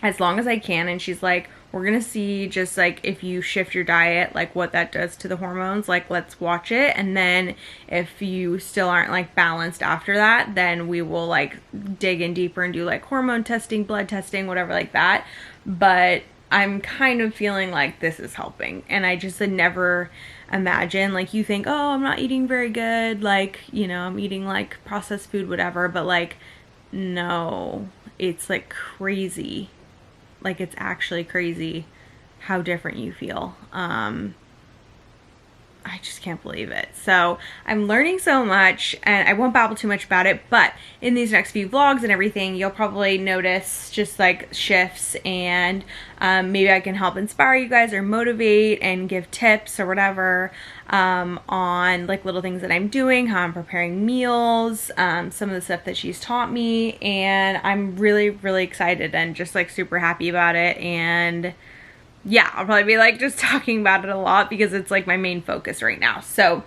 as long as I can, and she's like, we're gonna see just like if you shift your diet, like what that does to the hormones. Like let's watch it, and then if you still aren't like balanced after that, then we will like dig in deeper and do like hormone testing, blood testing, whatever like that. But I'm kind of feeling like this is helping, and I just had never imagined, like you think, oh, I'm not eating very good, like, you know, I'm eating like processed food, whatever, but like no, it's like crazy. Like it's actually crazy how different you feel. I just can't believe it. So I'm learning so much, and I won't babble too much about it, but in these next few vlogs and everything, you'll probably notice just like shifts, and maybe I can help inspire you guys or motivate and give tips or whatever on like little things that I'm doing, how I'm preparing meals, some of the stuff that she's taught me, and I'm really, really excited and just like super happy about it. And yeah, I'll probably be like just talking about it a lot because it's like my main focus right now. So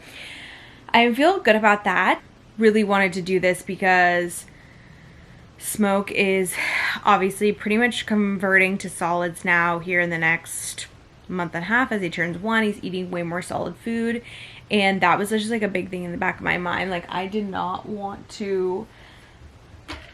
I feel good about that. Really wanted to do this because Smoke is obviously pretty much converting to solids now here in the next month and a half. As he turns 1, he's eating way more solid food, and that was just like a big thing in the back of my mind. Like I do not want to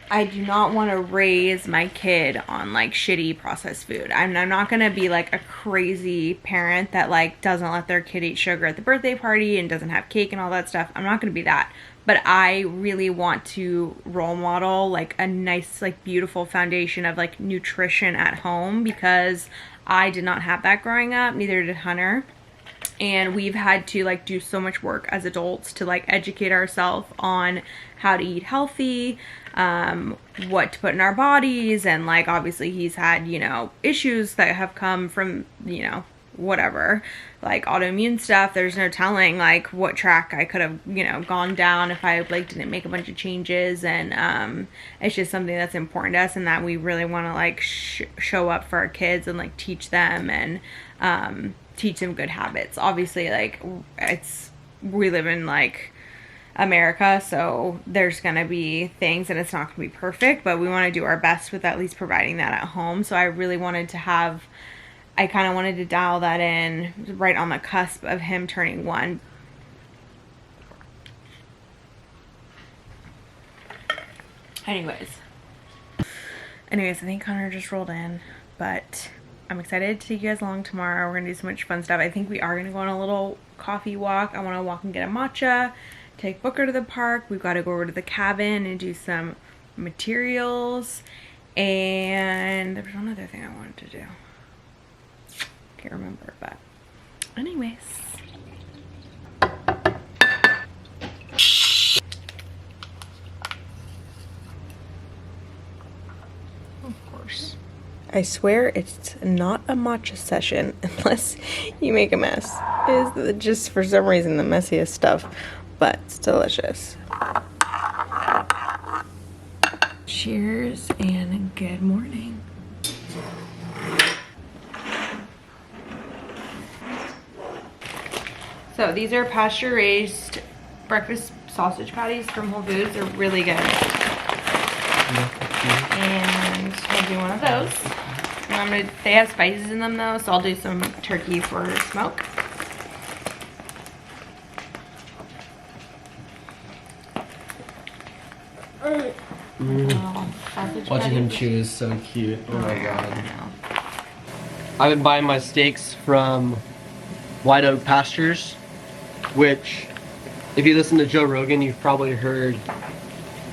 raise my kid on like shitty processed food. I'm not gonna be like a crazy parent that like doesn't let their kid eat sugar at the birthday party and doesn't have cake and all that stuff. I'm not gonna be that. But I really want to role model like a nice, like beautiful foundation of like nutrition at home, because I did not have that growing up, neither did Hunter. And we've had to like do so much work as adults to like educate ourselves on how to eat healthy, what to put in our bodies, and like obviously he's had, you know, issues that have come from, you know, whatever, like autoimmune stuff. There's no telling like what track I could have, you know, gone down if I like didn't make a bunch of changes. And it's just something that's important to us, and that we really want to like show up for our kids and like teach them, and teach them good habits. Obviously, like we live in like America, so there's gonna be things, and it's not gonna be perfect, but we want to do our best with at least providing that at home. So I really wanted to have, I kind of wanted to dial that in right on the cusp of him turning 1. Anyways, I think Connor just rolled in, but I'm excited to take you guys along tomorrow. We're gonna do so much fun stuff. I think we are gonna go on a little coffee walk. I want to walk and get a matcha, take Booker to the park. We've got to go over to the cabin and do some materials, and there was one other thing I wanted to do. Can't remember, but anyways. Of course. I swear it's not a matcha session unless you make a mess. It's just for some reason the messiest stuff, but it's delicious. Cheers and good morning. So these are pasture raised breakfast sausage patties from Whole Foods. They're really good. And I'll do one of those. And they have spices in them though, so I'll do some turkey for Smoke. Watching him chew is so cute. Oh my god. I've been buying my steaks from White Oak Pastures, which, if you listen to Joe Rogan, you've probably heard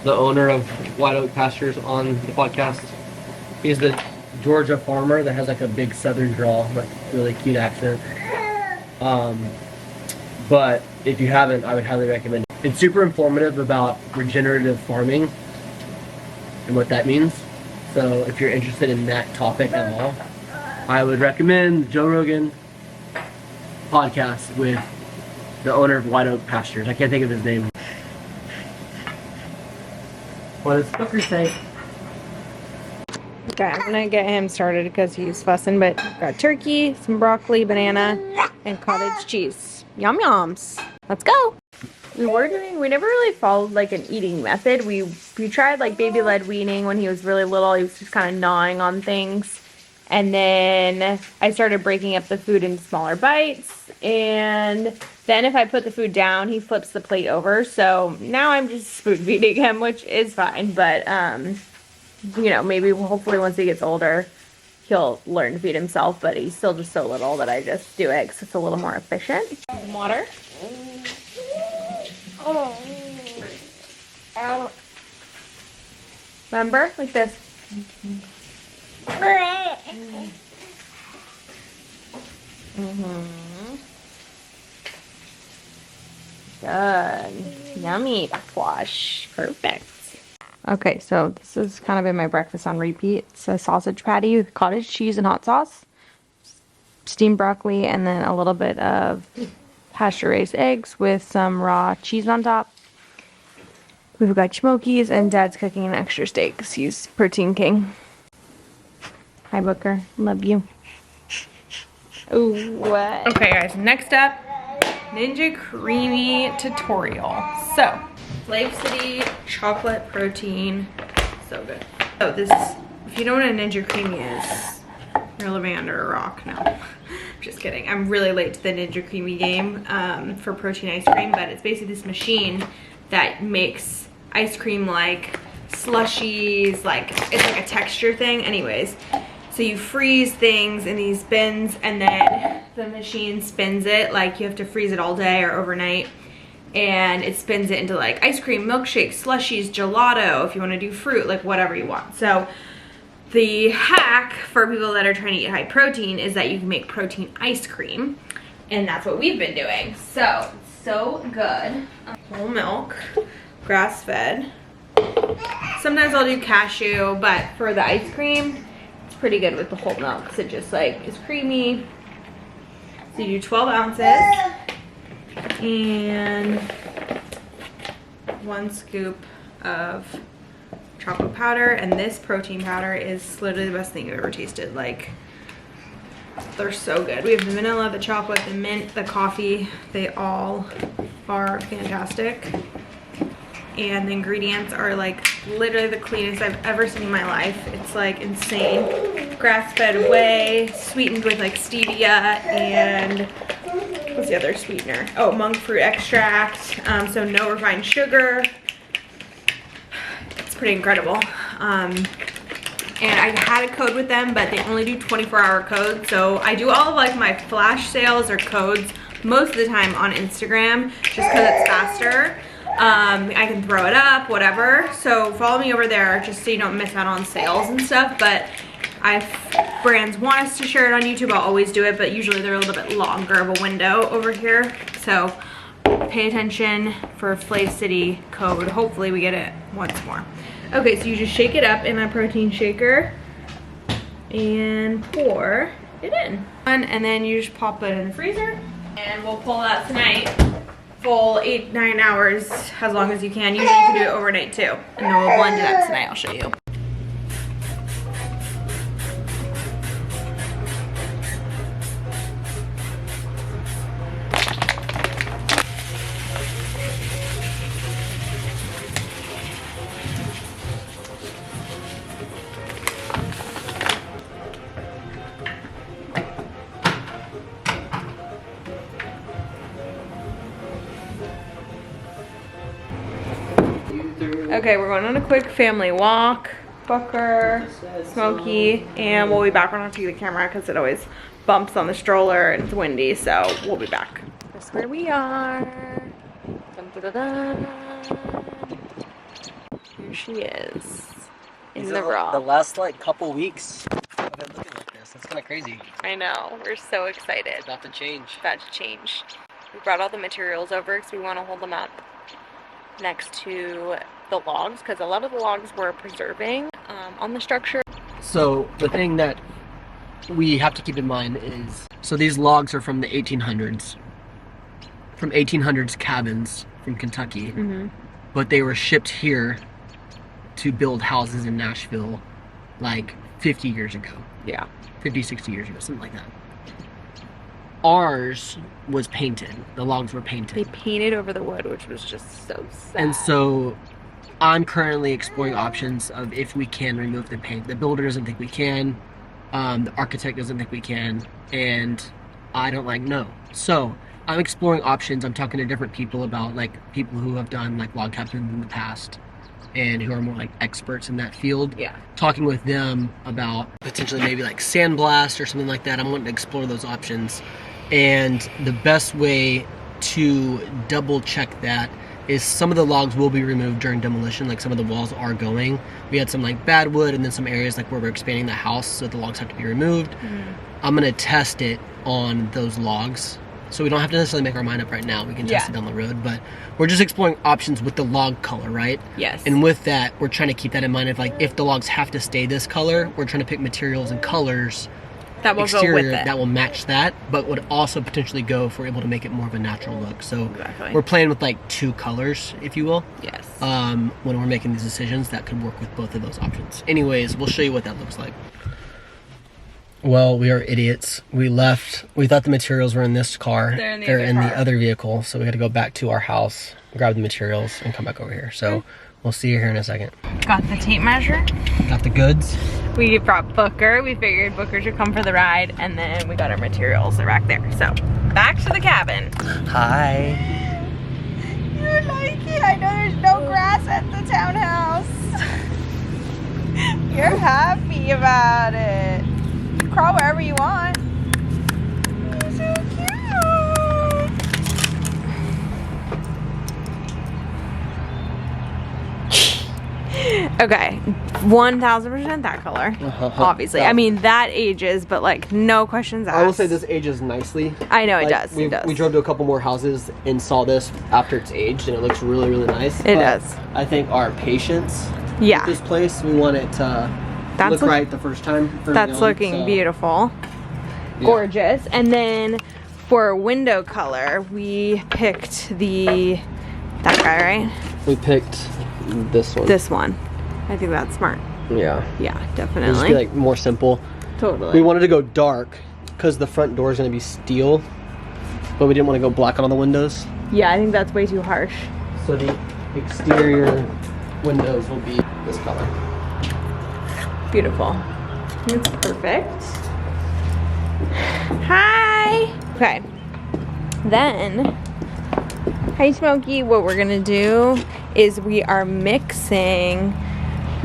the owner of White Oak Pastures on the podcast. He's the Georgia farmer that has like a big southern drawl, like really cute accent. But if you haven't, I would highly recommend it. It's super informative about regenerative farming and what that means. So if you're interested in that topic at all, I would recommend Joe Rogan podcast with the owner of White Oak Pastures. I can't think of his name. What does Booker say? Okay, I'm gonna get him started because he's fussing, but got turkey, some broccoli, banana, and cottage cheese. Yum yums. Let's go. We never really followed like an eating method. We tried like baby-led weaning when he was really little. He was just kind of gnawing on things. And then I started breaking up the food into smaller bites. And then if I put the food down, he flips the plate over. So now I'm just spoon feeding him, which is fine. But, you know, maybe hopefully once he gets older, he'll learn to feed himself. But he's still just so little that I just do it because it's a little more efficient. Water. Remember? Like this. Good. Yummy. Backwash. Perfect. Okay, so this has kind of been my breakfast on repeat. It's a sausage patty with cottage cheese and hot sauce, steamed broccoli, and then a little bit of pasture-raised eggs with some raw cheese on top. We've got smokies, and Dad's cooking an extra steak because he's protein king. Hi, Booker. Love you. Ooh, what? Okay, guys. Next up, Ninja Creamy tutorial. So, Slave City chocolate protein. So good. So this, if you don't know what a Ninja Creamy is, you're living under a rock now. Just kidding. I'm really late to the Ninja Creamy game for protein ice cream, but it's basically this machine that makes ice cream like slushies, like it's like a texture thing. Anyways, so you freeze things in these bins and then the machine spins it, like you have to freeze it all day or overnight, and it spins it into like ice cream, milkshakes, slushies, gelato, if you want to do fruit, like whatever you want. So the hack for people that are trying to eat high protein is that you can make protein ice cream, and that's what we've been doing. So good. Whole milk, grass-fed. Sometimes I'll do cashew, but for the ice cream, it's pretty good with the whole milk because it just like is creamy. So you do 12 ounces and 1 scoop of chocolate powder, and this protein powder is literally the best thing you've ever tasted. Like, they're so good. We have the vanilla, the chocolate, the mint, the coffee. They all are fantastic. And the ingredients are like literally the cleanest I've ever seen in my life. It's like insane. Grass-fed whey, sweetened with like stevia and what's the other sweetener? Oh, monk fruit extract. So no refined sugar. It's pretty incredible. And I had a code with them, but they only do 24-hour codes. So I do all of like my flash sales or codes most of the time on Instagram just because it's faster. I can throw it up, whatever. So follow me over there just so you don't miss out on sales and stuff. But if brands want us to share it on YouTube, I'll always do it. But usually they're a little bit longer of a window over here. So pay attention for Slave City code. Hopefully we get it once more. Okay, so you just shake it up in a protein shaker and pour it in. And then you just pop it in the freezer. And we'll pull that tonight. Full 8-9 hours, as long as you can. Usually you can do it overnight too. And then we'll blend it up tonight, I'll show you. Okay, we're going on a quick family walk. Booker, Smokey, and we'll be back. We're not taking the camera because it always bumps on the stroller and it's windy, so we'll be back. That's where we are. Dun, dun, dun, dun. Here she is. In the raw. The last like couple weeks I've been looking like this. That's kind of crazy. I know. We're so excited. It's about to change. About to change. We brought all the materials over because we want to hold them up. next to the logs because a lot of the logs were preserving on the structure. So the thing that we have to keep in mind is, so these logs are from the 1800s, from 1800s cabins from Kentucky, but they were shipped here to build houses in Nashville like 50 years ago. Yeah. 50, 60 years ago, something like that. Ours was painted. The logs were painted. They painted over the wood, which was just so sad. And so I'm currently exploring options of if we can remove the paint. The builder doesn't think we can. The architect doesn't think we can. And I don't like no. So I'm exploring options. I'm talking to different people about like people who have done like log cabins in the past and who are more like experts in that field. Yeah. Talking with them about potentially maybe like sandblast or something like that. I'm wanting to explore those options. And the best way to double check that is some of the logs will be removed during demolition, like some of the walls are going. We had some like bad wood and then some areas like where we're expanding the house, so the logs have to be removed. I'm gonna test it on those logs. So we don't have to necessarily make our mind up right now. We can test it down the road, but we're just exploring options with the log color, right? Yes. And with that, we're trying to keep that in mind of like, if the logs have to stay this color, we're trying to pick materials and colors that will exterior go with it. that will match that, but would also potentially go if we're able to make it more of a natural look. So Exactly. we're playing with like two colors, if you will. Yes. When we're making these decisions, that could work with both of those options. Anyways, we'll show you what that looks like. Well, we are idiots. We left. We thought the materials were in this car. They're in the They're other in car. the other vehicle, so we had to go back to our house, grab the materials, and come back over here. So we'll see you here in a second. Got the tape measure. Got the goods. We brought Booker. We figured Booker should come for the ride, and then we got our materials. They're back there. So back to the cabin. Hi. You like it? I know there's no grass at the townhouse. You're happy about it. You crawl wherever you want. You're so cute. Okay, 1000% that color. Obviously, I mean that ages, but like no questions asked. I will say this ages nicely. I know it Like, does. We, It does. we drove to a couple more houses and saw this after it's aged, and it looks really, really nice. It But does. I think our patience Yeah, with this place, we want it to look right the first time. early that's on, looking so, beautiful, yeah. gorgeous. And then for window color, we picked that guy, right? We picked this one. This one. I think that's smart. Yeah. Yeah, It'll just definitely. be like more simple. Totally. We wanted to go dark because the front door is going to be steel, but we didn't want to go black on all the windows. Yeah, I think that's way too harsh. So the exterior windows will be this color. Beautiful. It's perfect. Hi. Okay. Then, hi Smokey. What we're gonna do is we are mixing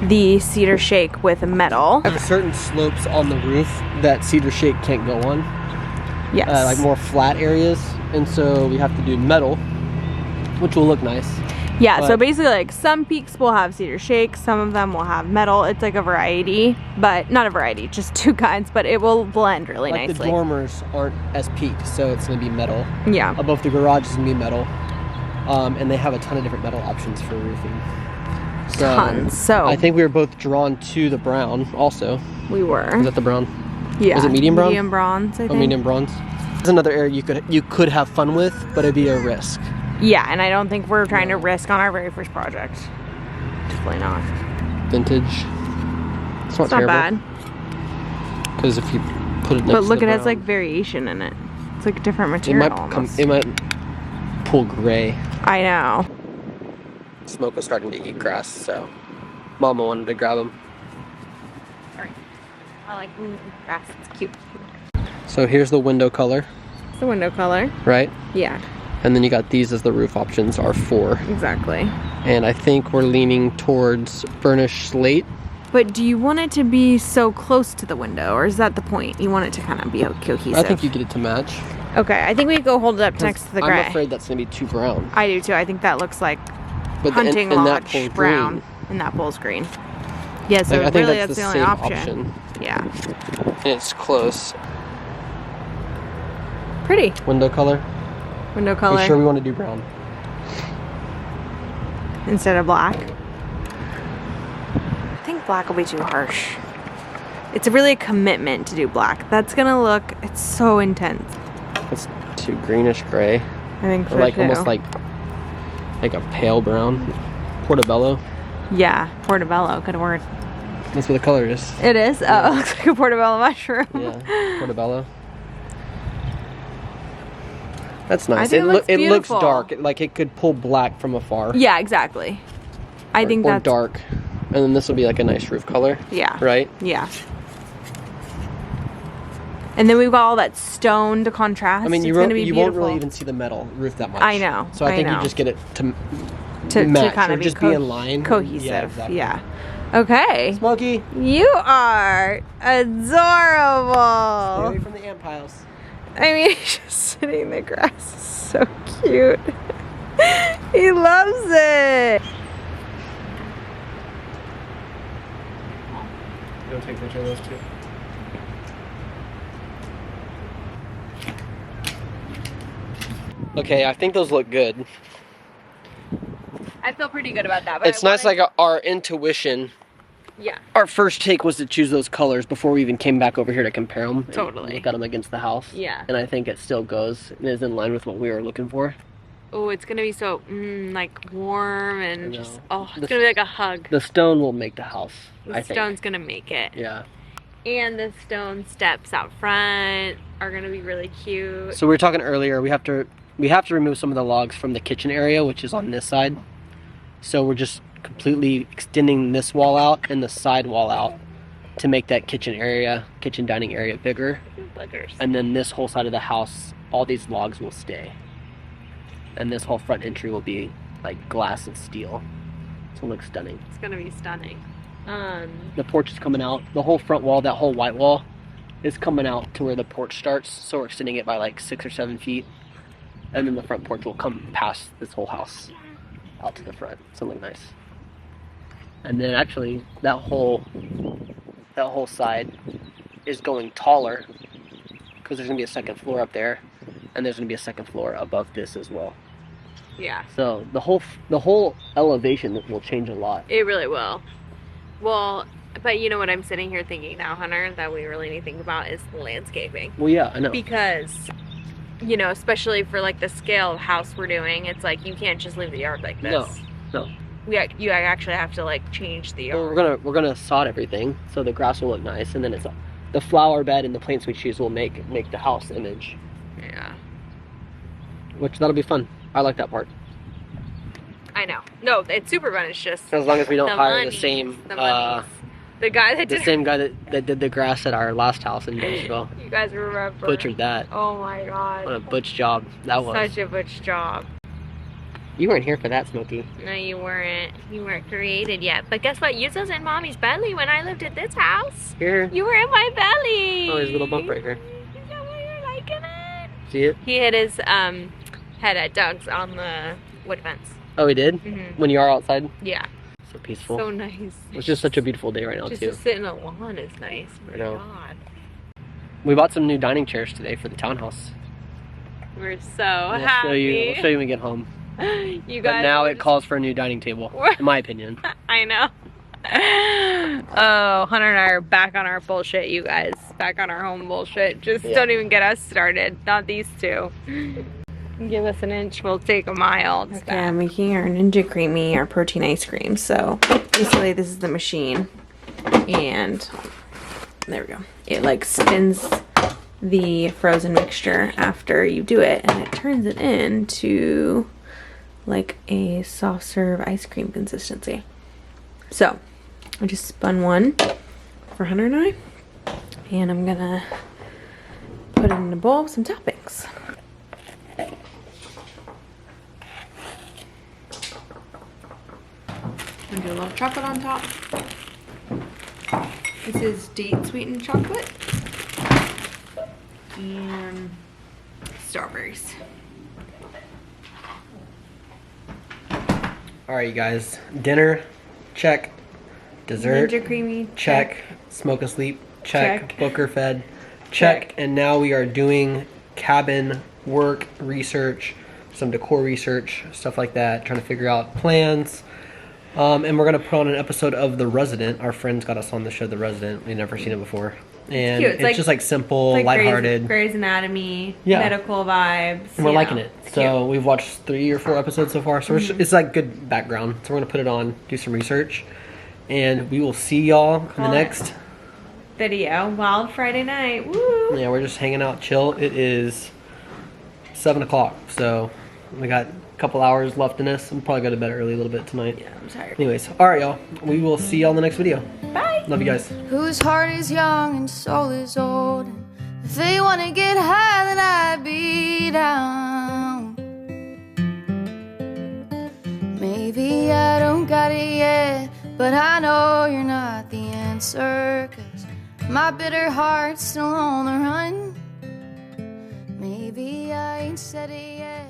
the cedar shake with metal. Have certain slopes on the roof that cedar shake can't go on. Yes. Like more flat areas, and so we have to do metal, which will look nice. Yeah, so but- basically like some peaks will have cedar shake, some of them will have metal. It's like a variety, but not a variety, just two kinds, but it will blend really Like nicely. the dormers aren't as peaked, so it's going to be metal. Yeah. Above the garage is going to be metal, and they have a ton of different metal options for roofing. So Tons. So I think we were both drawn to the brown. Also, we were. is that the brown? Yeah. Was it medium brown? Medium bronze, I think. Oh, medium bronze. It's another area you could have fun with, but it'd be a risk. Yeah, and I don't think we're trying to risk on our very first project. Definitely not. Vintage. It's not terrible. bad. Because if you put it next But to look, the it has brown, like variation in it. It's like a different it material might almost. it might pull gray. I know. Smoke was starting to eat grass, so Mama wanted to grab him. Sorry. I like grass. It's cute. So here's the window color, It's the window color. right? Yeah, And then you got these as the roof options, R4. exactly. And I think we're leaning towards burnished slate. But do you want it to be so close to the window, or is that the point? You want it to kind of be cohesive? I think you get it to match. Okay, I think we go hold it up next to the gray. I'm afraid that's gonna be too brown. I do too. I think that looks like But hunting and that lodge pulls brown, green. and that pulls green. Yeah, so Like, I think really that's that's the the only same option. Yeah, And it's close. pretty Window color. window color. We sure we want to do brown? instead of black. I think black will be too harsh. It's really a commitment to do black. That's gonna look, it's so intense. It's too greenish gray. I think so Or like too. almost like a pale brown. Portobello. Yeah, portobello, good word. That's what the color is. It is? Yeah. Oh, it looks like a portobello mushroom. Yeah, portobello. That's nice. I think It looks beautiful. dark. Like it could pull black from afar. Yeah, exactly. I think or that's dark. And then this will be like a nice roof color. Yeah. Right? Yeah. And then we've got all that stone to contrast. I mean, you It's gonna be won't beautiful. really even see the metal roof that much. I know, So I think know. you just get it to kind match or of just be in line. cohesive. Yeah, exactly. Yeah. Okay. Smokey, You are adorable. stay away from the ant piles. I mean, he's just sitting in the grass. Is so cute. He loves it. You want to take a picture of those two? Okay, I think those look good. I feel pretty good about that. But It's nice, like our intuition. Yeah. Our first take was to choose those colors before we even came back over here to compare them. Totally. Look at them against the house. Yeah. And I think it still goes and is in line with what we were looking for. Oh, it's gonna be so like warm and I just know. it's gonna be like a hug. The stone will make the house. The I think. stone's gonna make it. Yeah. And the stone steps out front are gonna be really cute. So we were talking earlier. We have to remove some of the logs from the kitchen area, which is on this side. So we're just completely extending this wall out and the side wall out to make that kitchen dining area bigger. Buggers. And then this whole side of the house, all these logs will stay. And this whole front entry will be like glass and steel. So it looks stunning. It's gonna be stunning. The porch is coming out. The whole front wall, that whole white wall, is coming out to where the porch starts. So we're extending it by like 6 or 7 feet. And then the front porch will come past this whole house out to the front. So it'll look nice. And then actually that whole side is going taller because there's gonna be a second floor up there, and there's gonna be a second floor above this as well. Yeah. So the whole elevation will change a lot. It really will. Well, but you know what I'm sitting here thinking now, Hunter, that we really need to think about is landscaping. Well, yeah, I know. Because, you know, especially for like the scale of house we're doing, it's like you can't just leave the yard like this. No. You actually have to like change the yard. Well, we're gonna sod everything so the grass will look nice, and then it's the flower bed and the plants we choose will make the house image. Yeah. Which that'll be fun. I like that part. I know. No, it's super fun. It's just As long as we don't hire monies, the same the guy that the did same guy that did the grass at our last house in Nashville. You guys remember? Butchered that. Oh my god. What a butch job that was. Such a butch job. You weren't here for that, Smokey. No, you weren't. You weren't created yet. But guess what? You was in Mommy's belly when I lived at this house. Here. You were in my belly. Oh, there's a little bump right here. Is that why you're liking it? See it? He hit his head at Doug's on the wood fence. Oh, he did? Mm-hmm. When you are outside? Yeah. So peaceful. So nice. It's just such a beautiful day right now, Just too. to sit in the lawn is nice. My I know. God. We bought some new dining chairs today for the townhouse. We're so We'll happy. We'll show you when we get home. You guys. But now will it calls for a new dining table, in my opinion. I know. Oh, Hunter and I are back on our bullshit, you guys. Back on our home bullshit. Just don't even get us started. Not these two. Give us an inch, we'll take a mile. Okay, I'm making our Ninja Creamy, our protein ice cream. So basically this is the machine. And there we go. It like spins the frozen mixture after you do it, and it turns it into like a soft serve ice cream consistency. So I just spun one for Hunter and I, and I'm gonna put it in a bowl with some toppings. I'm gonna do a little chocolate on top. This is date sweetened chocolate and strawberries. Alright, you guys. Dinner, check. Dessert, Ninja Creamy, check. Smoke asleep, check. Check. Booker fed, check. And now we are doing cabin work, research, some decor research, stuff like that, trying to figure out plans. And we're gonna put on an episode of The Resident. Our friends got us on the show The Resident. We've never seen it before. And cute. it's Like, just like simple, like lighthearted. Grey's Anatomy, Yeah. medical vibes. And we're you liking know, it. it's So cute. we've watched 3 or 4 episodes so far. So it's like good background. So we're gonna put it on, do some research, and we will see y'all in the Call it. next Video. Wild Friday night. Woo! Yeah, we're just hanging out, chill. It is 7 o'clock, so we got a couple hours left in us. I'm probably go to bed early a little bit tonight. Yeah, I'm tired. Anyways, all right, y'all. We will see y'all in the next video. Bye. Love you guys. Whose heart is young and soul is old. And if they want to get high, then I'd be down. Maybe I don't got it yet, but I know you're not the answer. 'Cause my bitter heart's still on the run. Maybe I ain't said it yet.